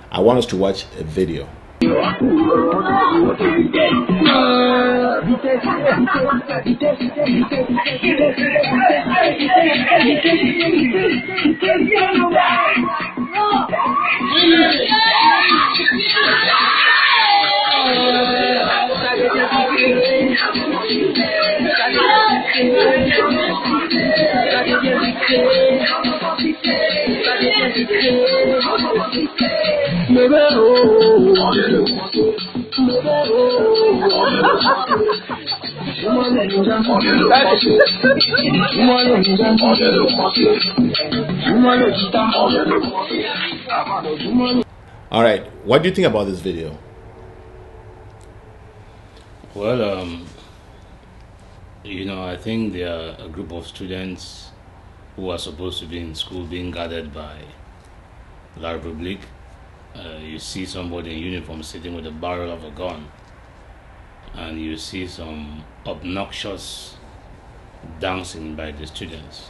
I want us to watch a video. All right, what do you think about this video? Well, you know, I think there are a group of students who are supposed to be in school being guarded by La Republique. You see somebody in uniform sitting with a barrel of a gun, and you see some obnoxious dancing by the students.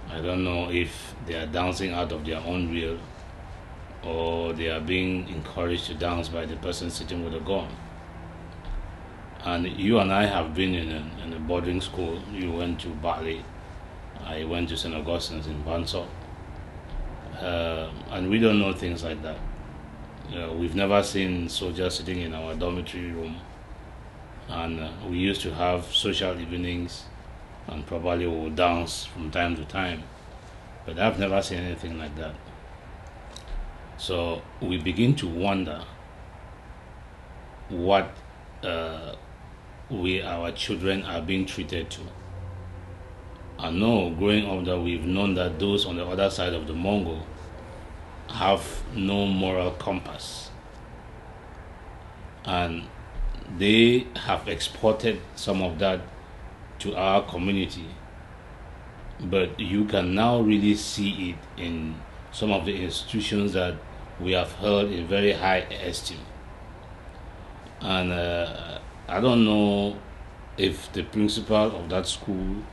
I don't know if they are dancing out of their own will or they are being encouraged to dance by the person sitting with a gun. And you and I have been in a boarding school. You went to Bali, I went to St. Augustine's in Bansok, and we don't know things like that. We've never seen soldiers sitting in our dormitory room, and we used to have social evenings, and probably we would dance from time to time, but I've never seen anything like that. So we begin to wonder what our children are being treated to. I know growing up that we've known that those on the other side of the Mongol have no moral compass, and they have exported some of that to our community, but you can now really see it in some of the institutions that we have held in very high esteem. And I don't know if the principal of that school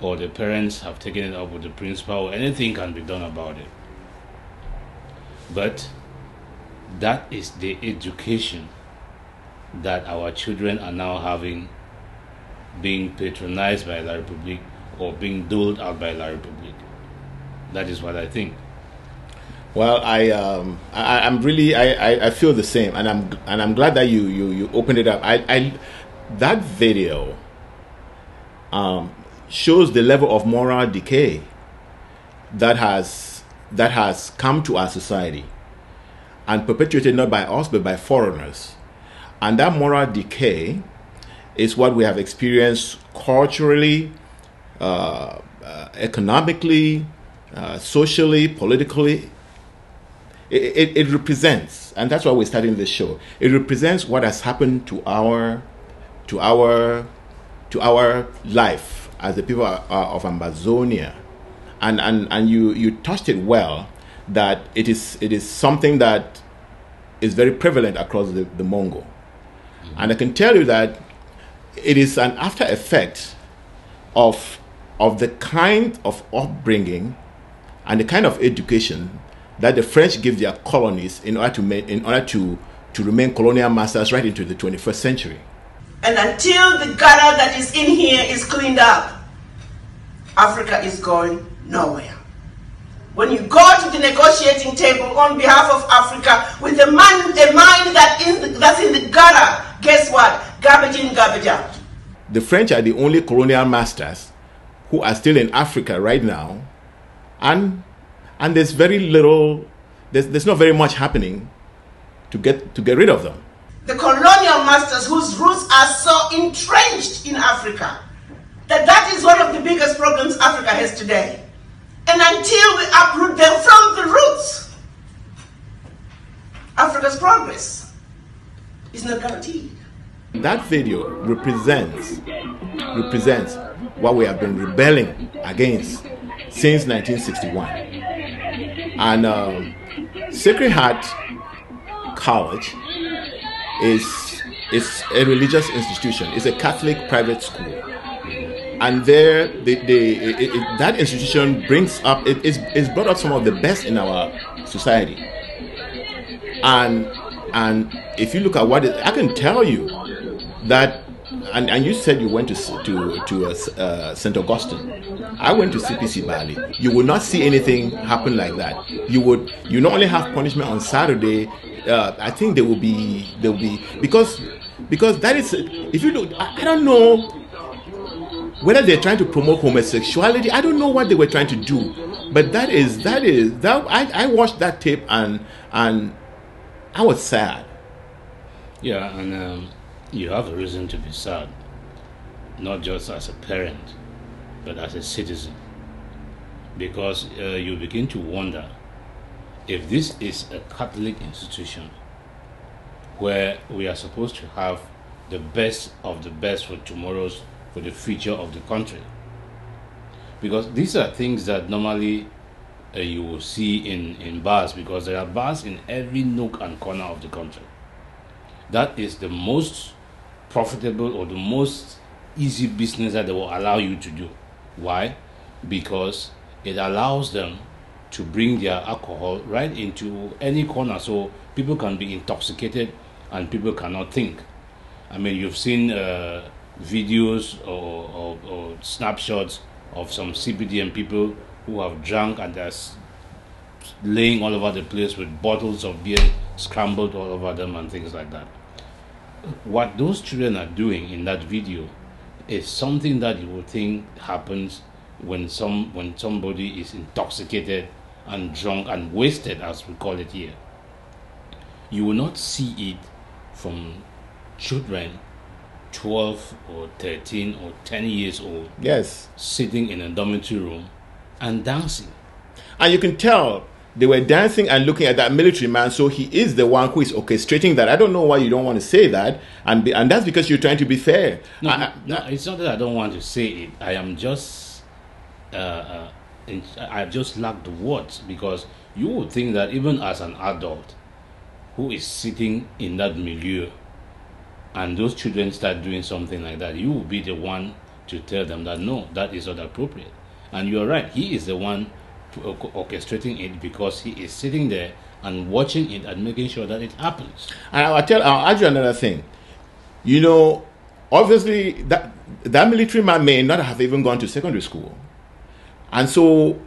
or the parents have taken it up with the principal or anything can be done about it. But that is the education that our children are now having, being patronized by La Republique or being doled out by La Republique. That is what I think. Well, I'm really I feel the same, and I'm glad that you opened it up. That video shows the level of moral decay that has come to our society, and perpetuated not by us but by foreigners. And that moral decay is what we have experienced culturally, economically, socially, politically. It represents, and that's why we're starting this show. It represents what has happened to our life as the people of Ambazonia, and you touched it well, that it is something that is very prevalent across the Mongol. Mm-hmm. And I can tell you that it is an after effect of the kind of upbringing and the kind of education that the French give their colonies in order to remain colonial masters right into the 21st century. And until the gutter that is in here is cleaned up, Africa is going nowhere. When you go to the negotiating table on behalf of Africa with a mind that's in the gutter, guess what? Garbage in, garbage out. The French are the only colonial masters who are still in Africa right now, and there's very little, there's not very much happening to get rid of them. The colonial masters whose roots are so entrenched in Africa that is one of the biggest problems Africa has today. And until we uproot them from the roots, Africa's progress is not guaranteed. That video represents what we have been rebelling against since 1961. And Sacred Heart College is a religious institution. It's a Catholic private school, and there that institution brings up it's brought up some of the best in our society. And if you look at what I can tell you that, and you said you went to St. Augustine. I went to CPC Bali. You will not see anything happen like that. You not only have punishment on Saturday. I think there will be because that is, if you look, I don't know whether they're trying to promote homosexuality. I don't know what they were trying to do, but that I watched that tape and I was sad. Yeah, and you have a reason to be sad, not just as a parent, but as a citizen, because you begin to wonder if this is a Catholic institution where we are supposed to have the best of the best for the future of the country. Because these are things that normally you will see in bars, because there are bars in every nook and corner of the country. That is the most profitable or the most easy business that they will allow you to do. Why? Because it allows them to bring their alcohol right into any corner, so people can be intoxicated and people cannot think. I mean, you've seen videos or snapshots of some CPDM people who have drunk and they're laying all over the place with bottles of beer scrambled all over them and things like that. What those children are doing in that video is something that you would think happens when somebody is intoxicated and drunk and wasted, as we call it here. You will not see it from children 12 or 13 or 10 years old, yes, sitting in a dormitory room and dancing. And you can tell they were dancing and looking at that military man, so he is the one who is orchestrating that. I don't know why you don't want to say that, and that's because you're trying to be fair. No, it's not that I don't want to say it. I am just I just lack the words, because you would think that even as an adult who is sitting in that milieu and those children start doing something like that, you will be the one to tell them that no, that is not appropriate. And you're right, he is the one orchestrating it, because he is sitting there and watching it and making sure that it happens. And I'll add you another thing. You know, obviously that military man may not have even gone to secondary school, and so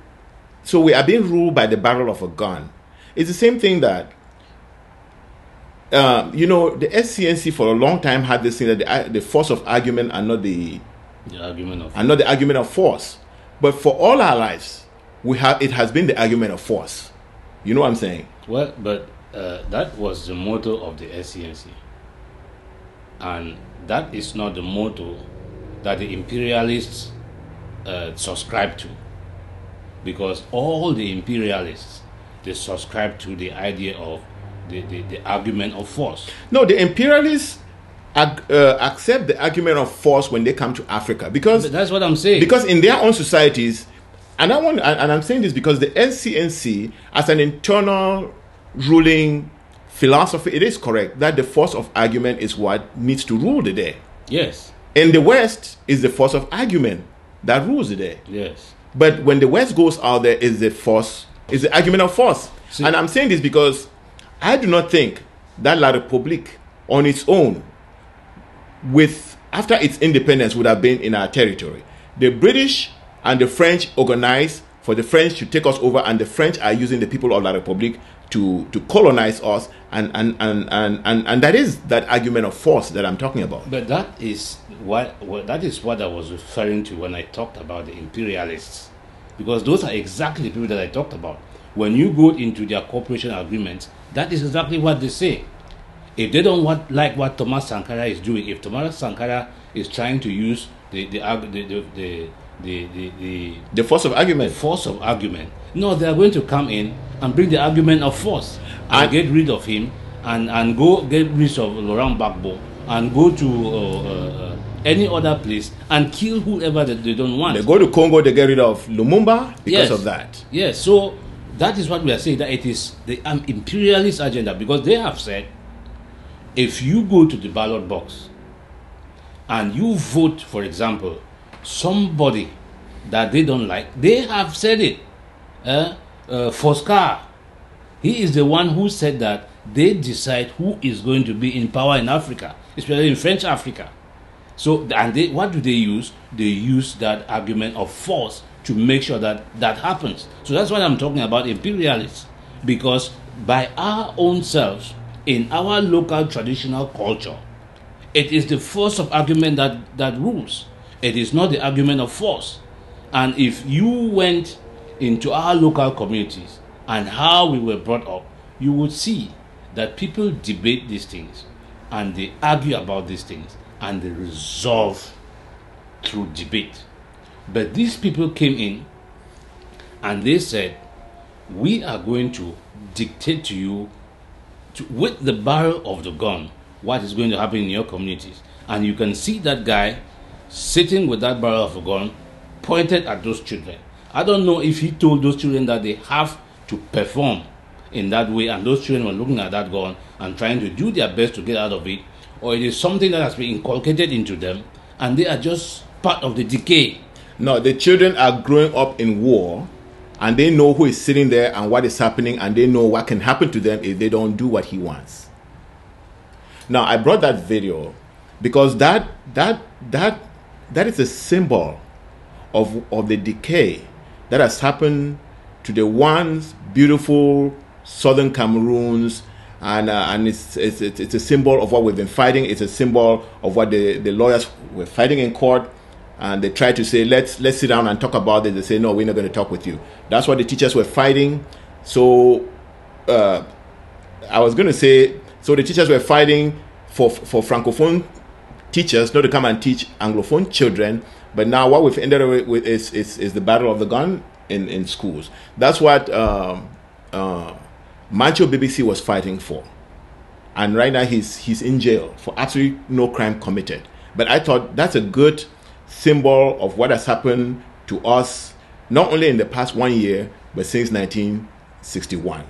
we are being ruled by the barrel of a gun. It's the same thing that you know, the SCNC for a long time had this thing that the force of argument and not the argument of force. But for all our lives, it has been the argument of force. You know what I'm saying? Well, but that was the motto of the SCNC, and that is not the motto that the imperialists subscribe to, because all the imperialists, they subscribe to the idea of the argument of force. No, the imperialists accept the argument of force when they come to Africa, because but that's what I'm saying. Because in their own societies, and I'm saying this because the NCNC, as an internal ruling philosophy, it is correct that the force of argument is what needs to rule the day. Yes. In the West, is the force of argument that rules the day. Yes. But when the West goes out there, is the argument of force. See, and I'm saying this because I do not think that La République on its own, after its independence, would have been in our territory. The British and the French organized for the French to take us over, and the French are using the people of La République to colonize us, and that is that argument of force that I'm talking about. But that is what I was referring to when I talked about the imperialists, because those are exactly the people that I talked about. When you go into their cooperation agreements, that is exactly what they say. If they don't like what Thomas Sankara is doing, if Thomas Sankara is trying to use the force of argument. The force of argument. No, they are going to come in and bring the argument of force and get rid of him and go get rid of Laurent Gbagbo and go to any other place and kill whoever that they don't want. They go to Congo, they get rid of Lumumba because of that. Yes, so that is what we are saying, that it is the imperialist agenda, because they have said if you go to the ballot box and you vote, for example, somebody that they don't like, they have said it. Foscar, he is the one who said that they decide who is going to be in power in Africa, especially in French Africa. So, and what do they use? They use that argument of force to make sure that that happens. So that's what I'm talking about, imperialists. Because by our own selves, in our local traditional culture, it is the force of argument that rules. It is not the argument of force. And if you went into our local communities and how we were brought up, you would see that people debate these things and they argue about these things and they resolve through debate. But these people came in and they said, we are going to dictate to you with the barrel of the gun what is going to happen in your communities. And you can see that guy sitting with that barrel of a gun pointed at those children. I don't know if he told those children that they have to perform in that way, and those children were looking at that gun and trying to do their best to get out of it, or it is something that has been inculcated into them and they are just part of the decay. No, the children are growing up in war and they know who is sitting there and what is happening, and they know what can happen to them if they don't do what he wants. Now, I brought that video because that is a symbol of the decay that has happened to the once beautiful southern Cameroons, and it's a symbol of what we've been fighting. It's a symbol of what the lawyers were fighting in court, and they tried to say, let's sit down and talk about it. They say, no, we're not going to talk with you. That's what the teachers were fighting. So I was going to say, so the teachers were fighting for francophone teachers not to come and teach anglophone children. But now what we've ended up with is the battle of the gun in schools. That's what Mancho BBC was fighting for. And right now he's in jail for absolutely no crime committed. But I thought that's a good symbol of what has happened to us, not only in the past 1 year, but since 1961.